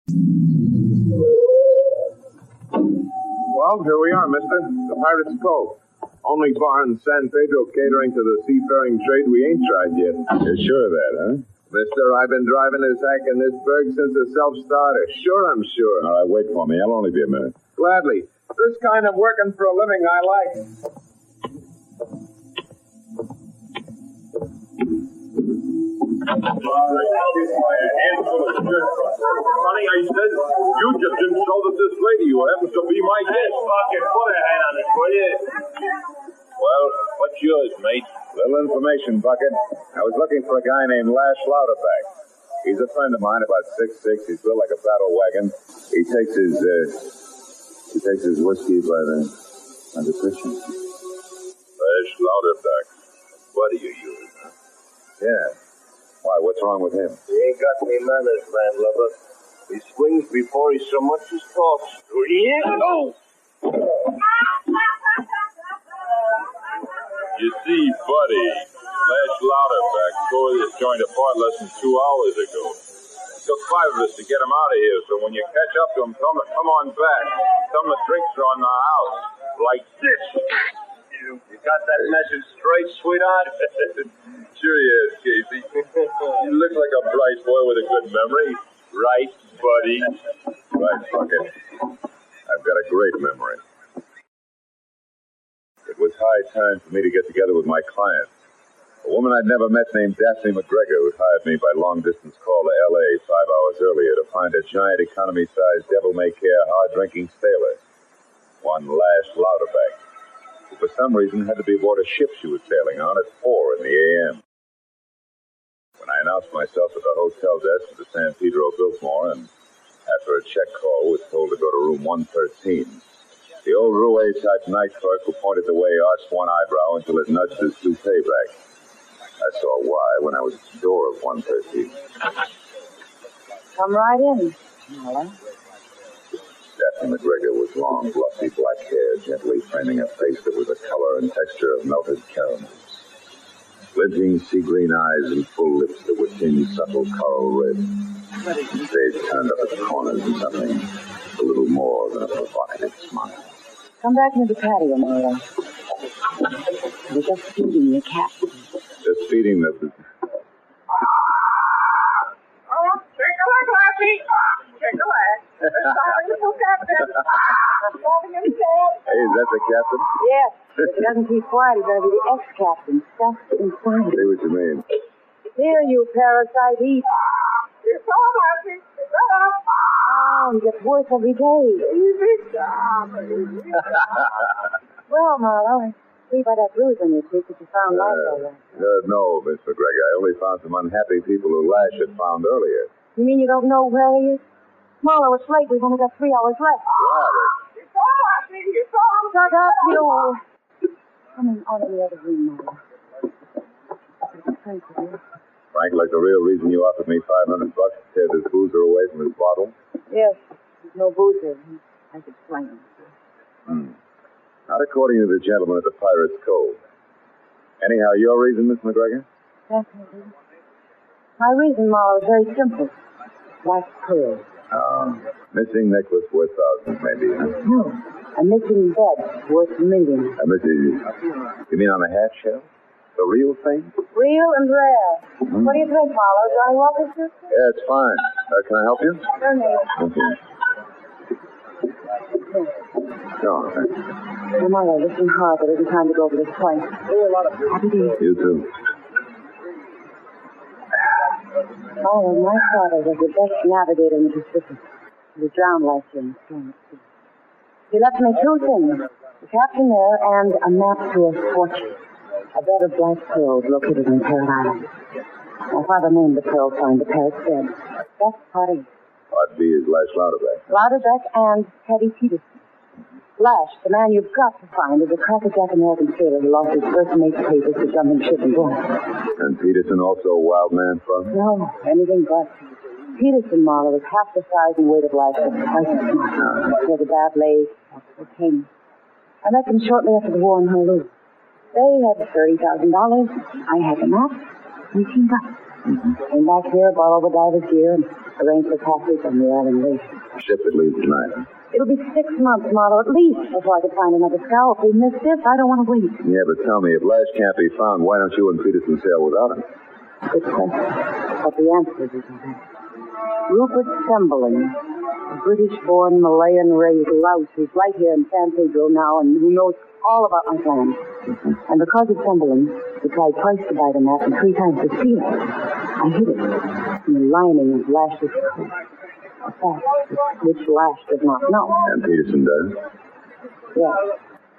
Well, here we are, mister. The Pirate's Cove. Only bar in San Pedro catering to the seafaring trade we ain't tried yet. You're sure of that, huh? Mister, I've been driving this hack in this burg since the self-starter. Sure, I'm sure. All right, wait for me. I'll only be a minute. Gladly. This kind of working for a living I like. Honey, I said, you just didn't show that this lady who happens to be my guest. Bucket, put a hand on it, will you? Well, what's yours, mate? Little information, Bucket. I was looking for a guy named Lash Louderback. He's a friend of mine, about 6'6". He's built like a battle wagon. He takes his whiskey by the cushion. Lash Louderback. What do you use, huh? Yeah. Why, what's wrong with him? He ain't got any manners, landlubber. He swings before he so much as talks. Oh! You see, buddy, Lash Louderback tore this joint apart less than 2 hours ago. It took 5 of us to get him out of here, so when you catch up to him, tell him to come on back. Tell him the drinks are on the house. Like this. You got that message straight, sweetheart? Sure he is, Casey. You look like a bright boy with a good memory. Right, buddy? Right, Bucket. I've got a great memory. It was high time for me to get together with my client. A woman I'd never met named Daphne McGregor, who hired me by long-distance call to L.A. 5 hours earlier to find a giant economy-sized devil-may-care, hard-drinking sailor. One Lash Louderback, who for some reason had to be aboard a ship she was sailing on at 4 in the a.m. When I announced myself at the hotel desk at the San Pedro Biltmore, and after a check call was told to go to room 113, the old roue-type night clerk who pointed the way arched one eyebrow until it nudged his toupee back. I saw why when I was at the door of 113. Come right in, Marlowe. Daphne McGregor was long, fluffy black hair, gently framing a face that was the color and texture of melted caramel. Glinting sea-green eyes and full lips that were tinged subtle coral red. They turned up at the corners and something a little more than a provocative smile. Come back into the patio, Marlowe. We're just feeding the cat. Just feeding the... Hey, is that the captain? Yes. If he doesn't keep quiet, he's going to be the ex-captain, stuffed inside. I see what you mean. Here, you parasite, eat. You're so happy. Shut up. Oh, it gets worse every day. Well, Marlowe, I see by that bruise on your cheek that you found Lash all right. No, Miss McGregor. I only found some unhappy people who Lash had found earlier. You mean you don't know where he is? Marlowe, it's late. We've only got 3 hours left. You're so happy. You're so happy. Shut up, you. Come in on in the other room, Marlowe. Thank you. Frank, like the real reason you offered me $500 to tear this boozer away from his bottle? Yes, there's no boozer. I could explain him. Not according to the gentleman at the Pirate's Cove. Anyhow, your reason, Miss McGregor? Definitely. My reason, Marlowe, is very simple. Black pearl. Missing necklace worth thousands, maybe, huh? No, a missing bed worth millions. You mean on a half shell? The real thing? Real and rare. What do you think, Marlowe? Johnny Walker's sister? Yeah, it's fine. Can I help you? Certainly. Okay. Go on, thanks. Well, Marlowe, listen hard. There isn't time to go over this twice. Happy days. You too. Marlowe, my father was the best navigator in the Pacific. He was drowned last year in the storm at sea. He left me 2 things. The captain there and a map to a fortune. A bed of black pearls located in Parrot Island. My father named the pearl find the Parrot's bed. That's Part A. Part B is Lash Louderback. Louderback and Teddy Peterson. Lash, the man you've got to find, is a crackerjack American sailor who lost his first mate's papers to jumping ship and going. And Peterson also a wild man from? No, anything but. Peterson, Marlowe, is half the size and weight of Lash, but twice as smart. He has a bad leg, cocaine. I met them shortly after the war in Honolulu. They had $30,000. I had the map. We teamed up. Came back here, bought all the divers gear, and Arrange for passage on the island later. Ship that leaves tonight. It'll be 6 months, Marlowe, at least, before I can find another scow. If we miss this, I don't want to wait. Yeah, but tell me, if Lash can't be found, why don't you and Peterson sail without him? Good question. But the answer is that Rupert Semberling, a British-born Malayan-raised louse who's right here in San Pedro now and who knows all about my plans. And because of Semberling, we tried twice to buy the map and 3 times to steal it. I hid it in the lining of Lash's coat. A fact which Lash does not know. And Peterson does? Yes.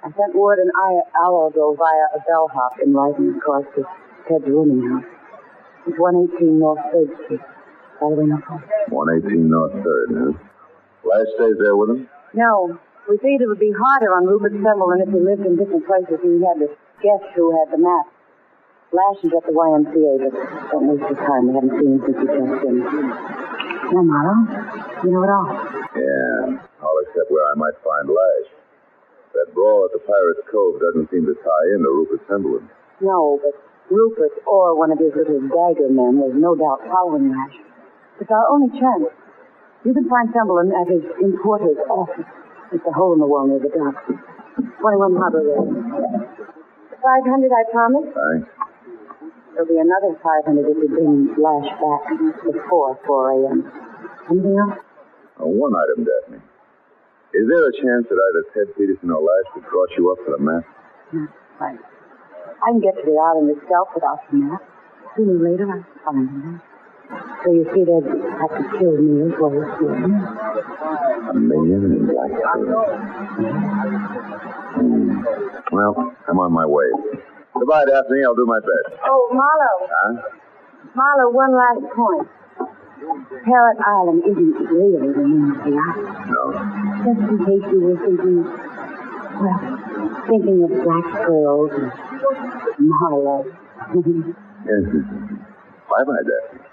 I sent word an hour ago via a bellhop in writing across to Ted's rooming house. It's 118 North 3rd Street. By the way, no problem. 118 North 3rd, huh? Lash stays there with him? No. We figured it would be harder on Rupert Semberling if he lived in different places and he had to guess who had the map. Lash is at the YMCA, but don't waste your time. We haven't seen him since he checked in. Now, Marlowe, you know it all. Yeah, all except where I might find Lash. That brawl at the Pirate's Cove doesn't seem to tie in to Rupert Semberling. No, but Rupert or one of his little dagger men was no doubt following Lash. It's our only chance. You can find Semberling at his importer's office. It's a hole in the wall near the docks. 21 Harbor Road. 500, I promise. Thanks. There'll be another 500 if you bring Lash back before 4 a.m. Anything else? One item, Daphne. Is there a chance that either Ted Peterson or Lash could cross you up for the map? No, right. I can get to the island itself without the map. Sooner or later, I'll find him. So you see, they'd have to kill me as well as you. $1 million in black Well, I'm on my way. Goodbye, Daphne. I'll do my best. Oh, Marlowe. Huh? Marlowe, one last point. Parrot Island isn't really the name of the island. No. Just in case you were thinking of black pearls and Marlowe. Yes. Bye-bye, Daphne.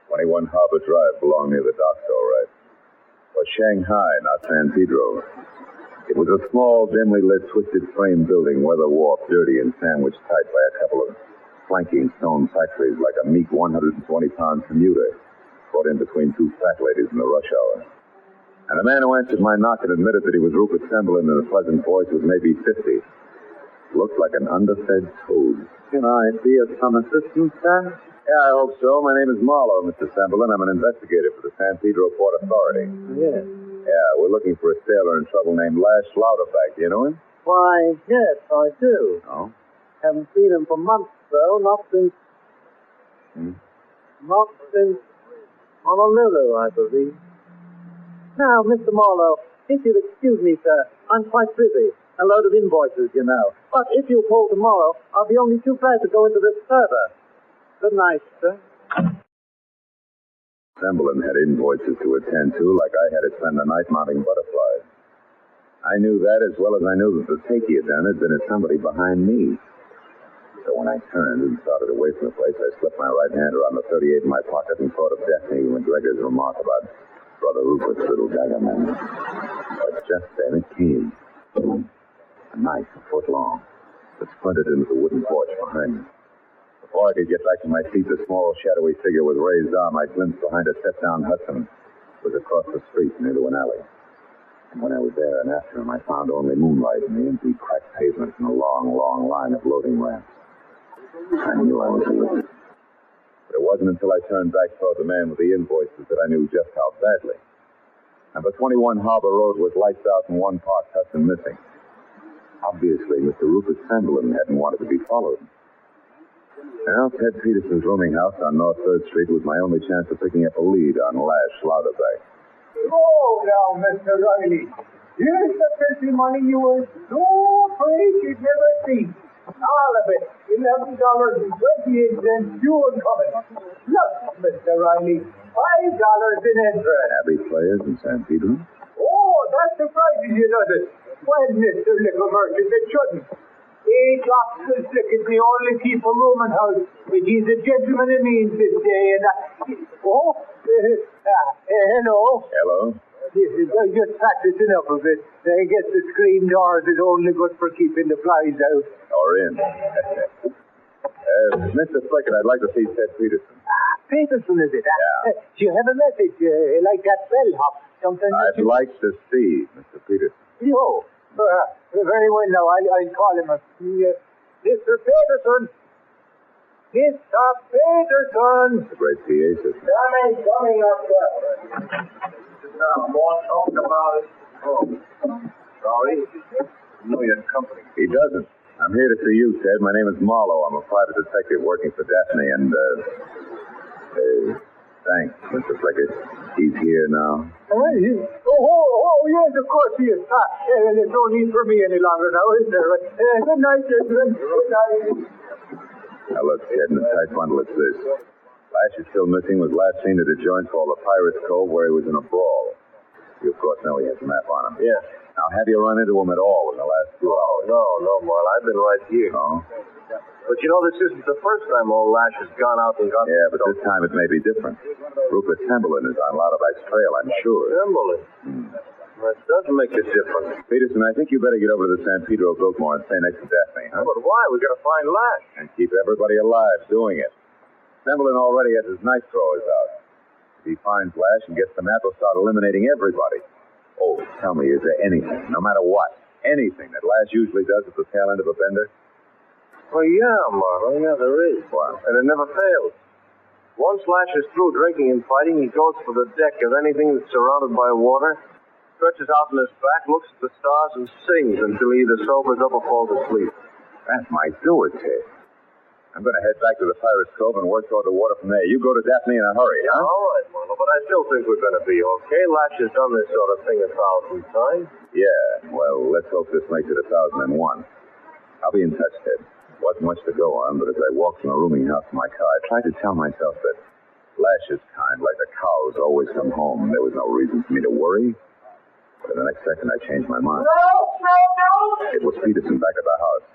21 Harbor Drive belonged near the docks, all right. It was Shanghai, not San Pedro. It was a small, dimly lit, twisted frame building, weather-warped, dirty, and sandwiched tight by a couple of flanking stone factories like a meek 120-pound commuter caught in between 2 fat ladies in the rush hour. And the man who answered my knock and admitted that he was Rupert Semberling in a pleasant voice was maybe 50. Looked like an underfed toad. Can I be of some assistance, sir? Yeah, I hope so. My name is Marlowe, Mr. Semberling. I'm an investigator for the San Pedro Port Authority. Yes. Yeah, we're looking for a sailor in trouble named Lash Louderback. Do you know him? Why, yes, I do. Oh? Haven't seen him for months, though. Not since Honolulu, I believe. Now, Mr. Marlowe, if you'll excuse me, sir, I'm quite busy. A load of invoices, you know. But if you call tomorrow, I'll be only too glad to go into this further. Good night, sir. Semberling had invoices to attend to, like I had to spend the night mounting butterflies. I knew that as well as I knew that the take he had done had been at somebody behind me. So when I turned and started away from the place, I slipped my right hand around the .38 in my pocket and thought of Daphne McGregor's remark about Brother Rupert's little dagger man. But just then it came. A knife a foot long that splintered into the wooden porch behind me. Before I could get back to my feet, the small, shadowy figure with raised arm I glimpsed behind a set-down Hudson was across the street near to an alley. And when I was there and after him, I found only moonlight and the empty, cracked pavement and a long, long line of loading ramps. I knew I was losing. But it wasn't until I turned back toward the man with the invoices that I knew just how badly. Number 21 Harbor Road was lights out and one parked Hudson missing. Obviously, Mr. Rupert Semberling hadn't wanted to be followed. Now, Ted Peterson's rooming house on North 3rd Street was my only chance of picking up a lead on Lash Louderback. Oh, now, Mr. Riley. Here's the filthy money you were so afraid you'd never see. All of it. $11.28 due and coming. Look, Mr. Riley. $5 in interest. Abbey players in San Pedro? Oh, that surprises you, does it? Well, Mr. Liquor Merchant, it shouldn't. 8 lobsters liquors the only keep a rooming house, which he's a gentleman of means this day, and hello. Hello. Just practice enough of it. I guess the screen doors is only good for keeping the flies out. Or in. Mr. Flickett, I'd like to see Ted Peterson. Peterson, is it? Yeah. Do you have a message like that bellhop? Something I'd like to see Mr. Peterson. Oh, very well now. I'll call him. Mr. Peterson. Mr. Peterson. The great PA system. Coming up. Now, more talk about it. Oh, sorry. No, your company. He doesn't. I'm here to see you, Ted. My name is Marlowe. I'm a private detective working for Daphne, and, thanks, Mr. Flickett. He's here now. Yes, of course he is. There's no need for me any longer now, is there? Good night, gentlemen. Good night. Now, look, Ted, in a tight bundle, it's this. Lash is still missing, was last seen at a joint called the Pirate's Cove, where he was in a brawl. You, of course, know he has a map on him. Yeah. Now, have you run into him at all in the last 2 hours? No, Marl. I've been right here. Oh? But you know, this isn't the first time old Lash has gone out and got... Yeah, but this time it may be different. Rupert Timberland is on Lauterbach's trail, I'm sure. Timberland? That does make a difference. Peterson, I think you better get over to the San Pedro of Biltmore and stay next to Daphne, huh? But why? We got to find Lash. And keep everybody alive doing it. Timberland already has his knife throwers out. If he finds Lash and gets the map, he'll start eliminating everybody. Oh, tell me, is there anything, no matter what, anything that Lash usually does at the tail end of a bender? Well, yeah, Marlowe. Yeah, there is. Wow. And it never fails. Once Lash is through drinking and fighting, he goes for the deck of anything that's surrounded by water, stretches out on his back, looks at the stars, and sings until he either sobers up or falls asleep. That might do it, Ted. I'm going to head back to the Pirate's Cove and work toward the water from there. You go to Daphne in a hurry, huh? All right, Marlowe, but I still think we're going to be okay. Lash has done this sort of thing 1,000 times. Yeah, well, let's hope this makes it 1,001. I'll be in touch, Ted. Wasn't much to go on, but as I walked from a rooming house to my car, I tried to tell myself that Lash's kind, like the cows, always come home. There was no reason for me to worry. But in the next second, I changed my mind. It was Peterson back at the house.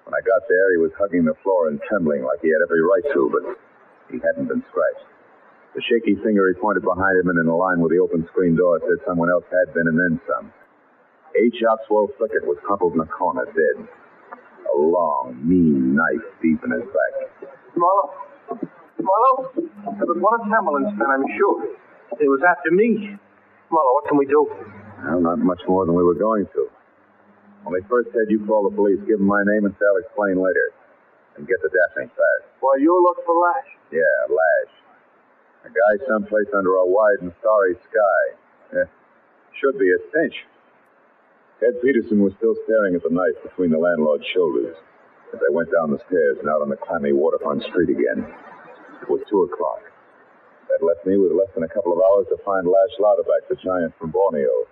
When I got there, he was hugging the floor and trembling like he had every right to, but he hadn't been scratched. The shaky finger he pointed behind him and in a line with the open screen door said someone else had been and then some. H. Oxwell Flickett was crumpled in a corner, dead. A long, mean knife deep in his back. Marlowe, it was one of Timberland's men, I'm sure. It was after me. Marlowe, what can we do? Well, not much more than we were going to. Only first, Ted, you call the police, give them my name, and say I'll explain later. And get to Daphne fast. Well, you look for Lash. Yeah, Lash. A guy someplace under a wide and starry sky. Should be a cinch. Ed Peterson was still staring at the knife between the landlord's shoulders as I went down the stairs and out on the clammy waterfront street again. It was 2 o'clock. That left me with less than a couple of hours to find Lash Lauterbach, the giant from Borneo.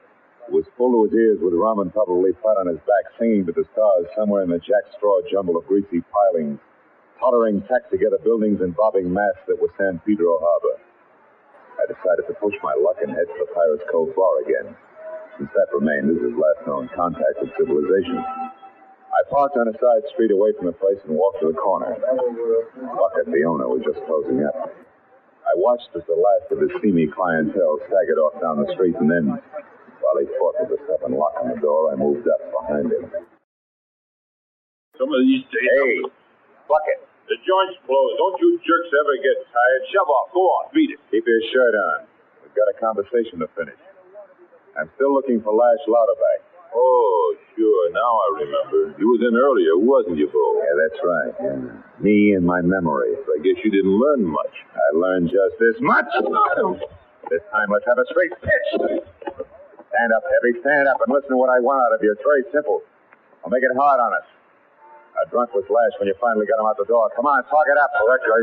He was full to his ears with rum and probably flat on his back, singing to the stars somewhere in the jackstraw jumble of greasy pilings, tottering tacked together buildings and bobbing masts that was San Pedro Harbor. I decided to push my luck and head for the Pirate's Cove bar again, since that remained as his last known contact with civilization. I parked on a side street away from the place and walked to the corner. Bucket, the owner, was just closing up. I watched as the last of his steamy clientele staggered off down the street, and then, while he fought with the stubborn lock on the door, I moved up behind him. Some of these days... Hey, Bucket. The joint's closed. Don't you jerks ever get tired? Shove off. Go on. Beat it. Keep your shirt on. We've got a conversation to finish. I'm still looking for Lash Lauterbach. Oh, sure. Now I remember. You was in earlier, wasn't you, Bo? Yeah, that's right. Yeah. Me and my memories. I guess you didn't learn much. I learned just this much. This time, let's have a straight pitch. Stand up, Heavy. Stand up and listen to what I want out of you. It's very simple. I'll make it hard on us. How drunk was Lash when you finally got him out the door? Come on, talk it up. Oh, that guy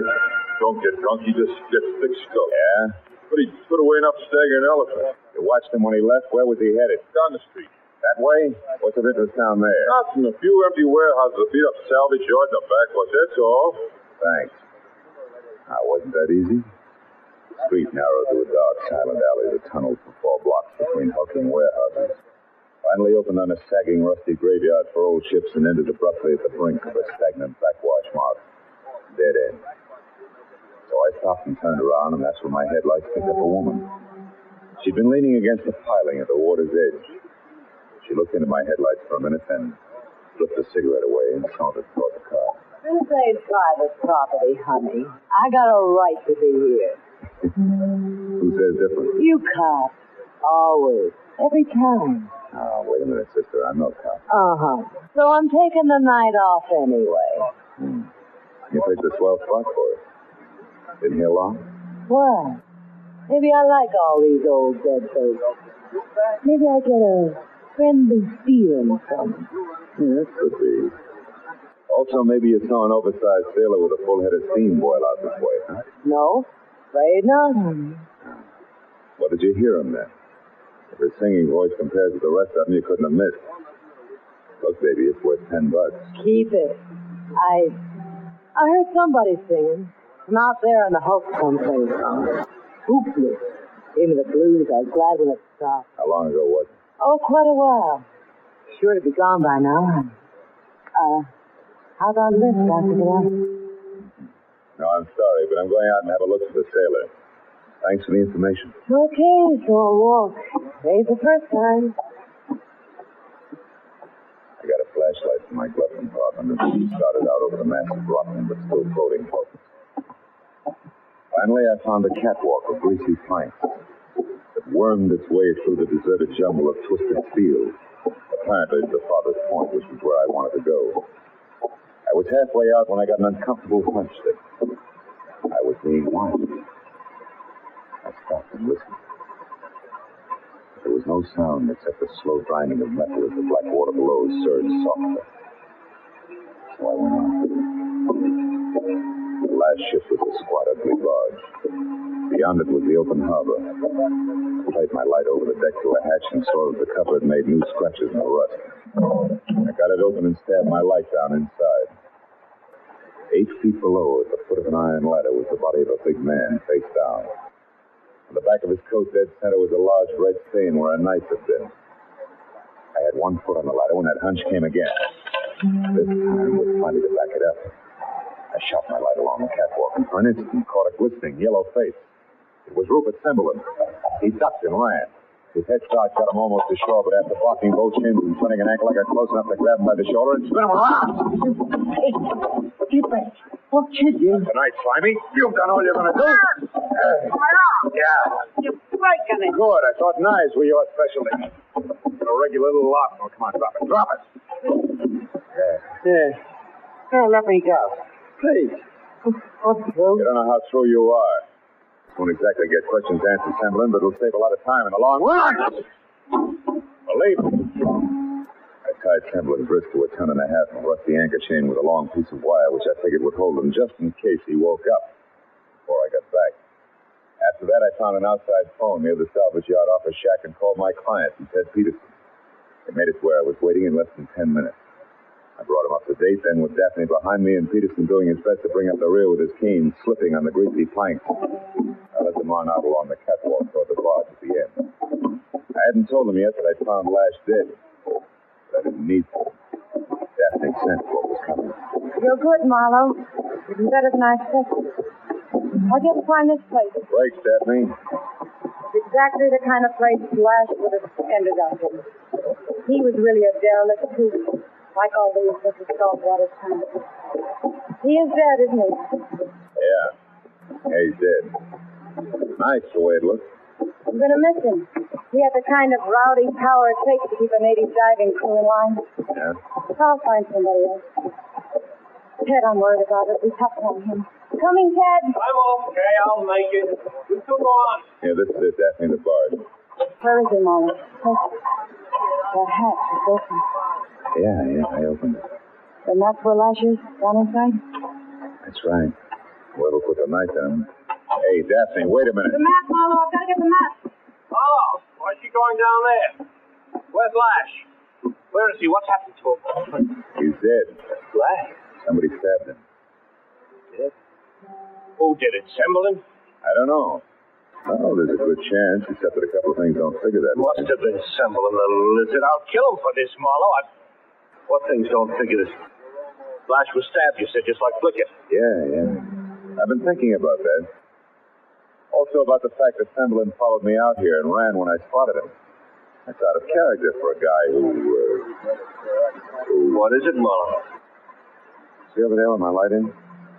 don't get drunk. He just gets thick-skulled. Yeah? But he put away enough to stagger an elephant. You watched him when he left. Where was he headed? Down the street. That way? What's of interest down there? Nothing. A few empty warehouses, a beat-up salvage yard, and a backwash. That's all. Thanks. Now, wasn't that easy? The street narrowed to a dark, silent alley that tunneled for 4 blocks between hulking warehouses. Finally opened on a sagging, rusty graveyard for old ships and ended abruptly at the brink of a stagnant backwash mark. Dead end. So I stopped and turned around, and that's when my headlights picked up a woman. She'd been leaning against the piling at the water's edge. She looked into my headlights for a minute, then flipped the cigarette away and sauntered toward the car. This ain't private property, honey. I got a right to be here. Who says different? You cops. Always. Every time. Oh, wait a minute, sister. I'm no cop. Uh-huh. So I'm taking the night off anyway. You picked a swell spot for us. Been here long? Why? Maybe I like all these old dead faces. Maybe I get a friendly feeling from them. Yeah, that could be. Also, maybe you saw an oversized sailor with a full head of steam boil out this way, huh? No, afraid not, honey. What did you hear him then? If his singing voice compared to the rest of them, you couldn't have missed. Look, baby, it's worth $10. Keep it. I heard somebody singing from out there on the Hulk someplace. Hoopless. Gave me the blues. I was glad when it stopped. How long ago was it? Oh, quite a while. Sure to be gone by now, honey. How about this after the lunch? No, I'm sorry, but I'm going out and have a look at the sailor. Thanks for the information. Okay, so I'll walk. Ain't the first time. I got a flashlight from my glove compartment and started out over the massive rotten but still floating boat. Finally, I found a catwalk of greasy planks that wormed its way through the deserted jumble of twisted steel, apparently to the farthest point, which was where I wanted to go. I was halfway out when I got an uncomfortable hunch that I was being watched. I stopped and listened. There was no sound except the slow grinding of metal as the black water below surged softly. So I went on. The last ship was a squat, ugly barge. Beyond it was the open harbor. I played my light over the deck to a hatch and saw that the cover had made new scratches in the rust. I got it open and stabbed my light down inside. 8 feet below, at the foot of an iron ladder, was the body of a big man, face down. On the back of his coat, dead center, was a large red stain where a knife had been. I had 1 foot on the ladder when that hunch came again. This time, with plenty to back it up. I shot my light along the catwalk and for an instant caught a glistening yellow face. It was Rupert Semberlin. He ducked and ran. His head start got him almost ashore, but after blocking both shins and turning an ankle, I got close enough to grab him by the shoulder and spin him around. Keep back. Don't kid you. Tonight, Slimy, you've done all you're going to do. Yeah. You're breaking it. Good. I thought knives were your specialty. A regular little lot. Oh, come on, drop it. Drop it. Yeah. Oh, let me go. Please. What's through? You don't know how through you are. Won't exactly get questions answered, Semberlin, but it'll save a lot of time in the long run. Believe me. I tied Semberlin's wrist to a 1.5 ton of rusty anchor chain with a long piece of wire, which I figured would hold him just in case he woke up before I got back. After that, I found an outside phone near the salvage yard office shack and called my client, Ted Peterson. They made it where I was waiting in less than 10 minutes. I brought him up to date, then with Daphne behind me and Peterson doing his best to bring up the rear with his cane slipping on the greasy planks. I led them on out along the catwalk toward the barge at the end. I hadn't told them yet that I'd found Lash dead. But I didn't need to. Daphne sensed what was coming. You're good, Marlowe. Even better than I expected. How'd you ever find this place? Breaks, Daphne. It's exactly the kind of place Lash would have ended up in. He was really a derelict, too. Like all these little saltwater towns. He is dead, isn't he? Yeah, he's dead. Nice the way it looks. I'm going to miss him. He had the kind of rowdy power it takes to keep a native diving crew in line. Yeah? I'll find somebody else. Ted, I'm worried about it. We tough on him. Coming, Ted. I'm okay. I'll make it. You two go on. Yeah, this is it, Daphne, the barge. Where is he, Molly? That hatch is open. Yeah, I opened it. And that's where Lash is, down inside? That's right. Whoever put the knife in him. Hey, Daphne, wait a minute. The map, Marlowe. I've got to get the map. Oh, why's she going down there? Where's Lash? Where is he? What's happened to him? He's dead. Lash? Somebody stabbed him. Dead? Who did it? Semberlin? I don't know. Oh, there's a good chance, except that a couple of things don't figure that. Must have been Semberlin, the lizard. I'll kill him for this, Marlowe. What things don't figure this? Lash was stabbed, you said, just like Flickett. Yeah. I've been thinking about that. Also about the fact that Semberlin followed me out here and ran when I spotted him. That's out of character for a guy who... What is it, Marlowe? See over there with my light in?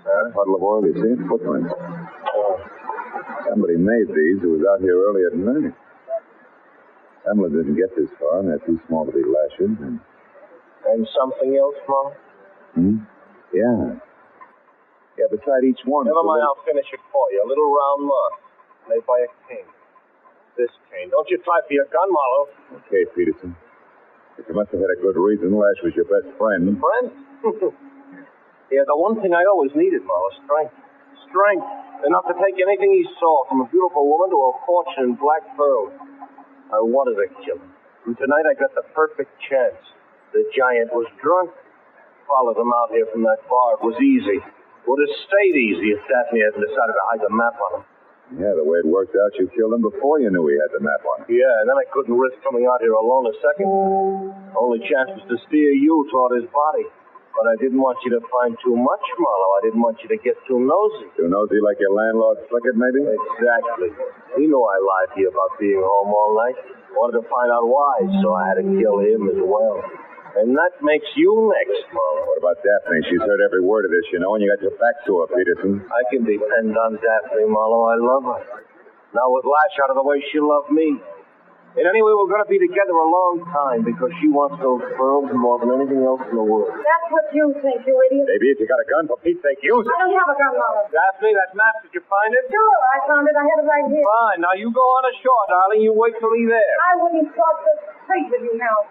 That puddle of oil, you see it? Footprints. Somebody made these who was out here earlier tonight. Pamela didn't get this far, and they're too small to be lashes. And something else, Mom? Yeah. Yeah, beside each one. Never mind, I'll finish it for you. A little round mark made by a cane. This cane. Don't you try for your gun, Marlowe. Okay, Peterson. But you must have had a good reason. Lash was your best friend. Friend? Yeah, the one thing I always needed, Marlowe, strength. Strength. Enough to take anything he saw, from a beautiful woman to a fortune in black pearls. I wanted to kill him. And tonight I got the perfect chance. The giant was drunk. Followed him out here from that bar. It was easy. Would have stayed easy if Daphne hadn't decided to hide the map on him. Yeah, the way it worked out, you killed him before you knew he had the map on him. Yeah, and then I couldn't risk coming out here alone a second. Only chance was to steer you toward his body. But I didn't want you to find too much, Marlowe. I didn't want you to get too nosy. Too nosy like your landlord Flickett, maybe? Exactly. He knew I lied to you about being home all night. Wanted to find out why, so I had to kill him as well. And that makes you next, Marlowe. What about Daphne? She's heard every word of this, you know, and you got your back to her, Peterson. I can depend on Daphne, Marlowe. I love her. Now with Lash out of the way, she'll love me. And anyway, we're going to be together a long time because she wants those pearls more than anything else in the world. That's what you think, you idiot. Baby, if you got a gun, for Pete's sake, use it. I don't have a gun, Marlowe. Daphne, that map, did you find it? Sure, I found it. I have it right here. Fine. Now you go on ashore, darling. You wait till he's there. I wouldn't cross the street with you now.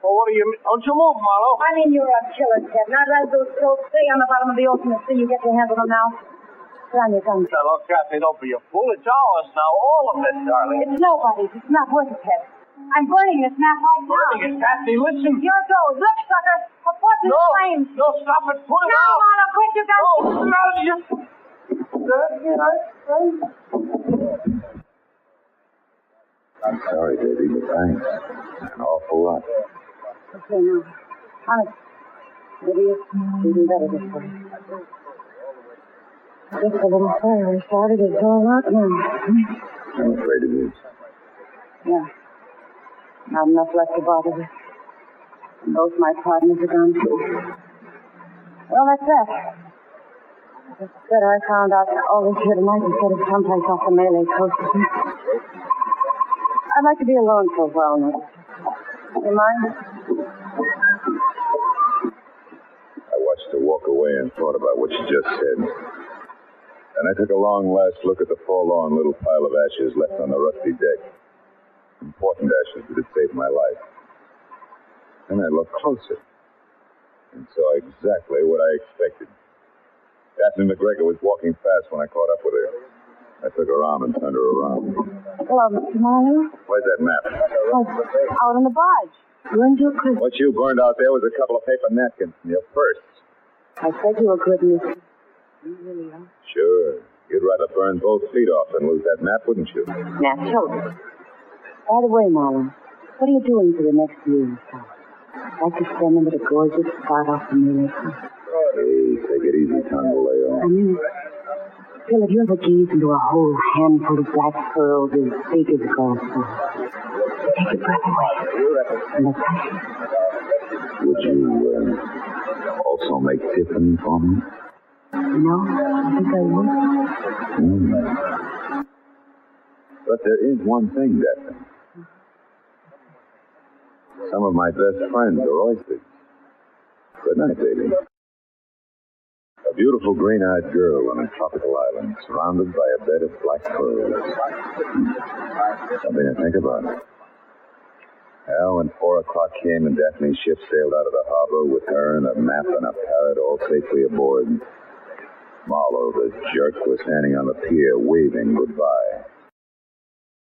Well, what do you mean? Don't you move, Marlowe. I mean, you're a killer, Ted. Not as those clothes stay on the bottom of the ocean until you get your hands on them now. Put on your gun. Now, look, Daphne, don't be a fool. It's ours now, all of it, darling. It's nobody's. It's not worth it, Ted. I'm burning this map right now. Burning it, Daphne, listen. Here it goes. Look, sucker. A fortune in flames. No, stop it. Put it now, out. Marlowe, quick, you got what's the matter with you? I'm sorry, baby, but thanks. An awful lot. Okay, now. Honest. Maybe it's even better this way. Just a little fire I started is all out now. I'm afraid it is. Yeah. Not enough left to bother with. And both my partners are gone, too. Well, that's that. It's better I found out all this here tonight instead of someplace off the Malay coast. I'd like to be alone for a while now. You mind? I watched her walk away and thought about what she just said. And I took a long last look at the forlorn little pile of ashes left on the rusty deck. Important ashes that had saved my life. Then I looked closer and saw exactly what I expected. Daphne McGregor was walking fast when I caught up with her. I took her arm and turned her around. Hello, Mr. Marlowe. Where's that map? Oh, out on the barge. You're into a Christmas. What you burned out there was a couple of paper napkins and your purse. I said you were good, mister. You really are. Sure. You'd rather burn both feet off than lose that map, wouldn't you? Naturally. By the way, Marlowe, what are you doing for the next year or so? I'd like to spend them at a gorgeous spot off the Malay coast. Hey, take it easy, Tongaleo. I mean, Phil, have you ever gazed into a whole handful of black pearls as big as golf balls? Take your breath away. And the pressure. Would you also make tiffin for me? No, I think I would. But there is one thing, Daphne. Some of my best friends are oysters. Good night, baby. A beautiful green-eyed girl on a tropical island, surrounded by a bed of black pearls. Something to think about. Well, when 4 o'clock came and Daphne's ship sailed out of the harbor with her and a map and a parrot all safely aboard, Marlowe, the jerk, was standing on the pier waving goodbye.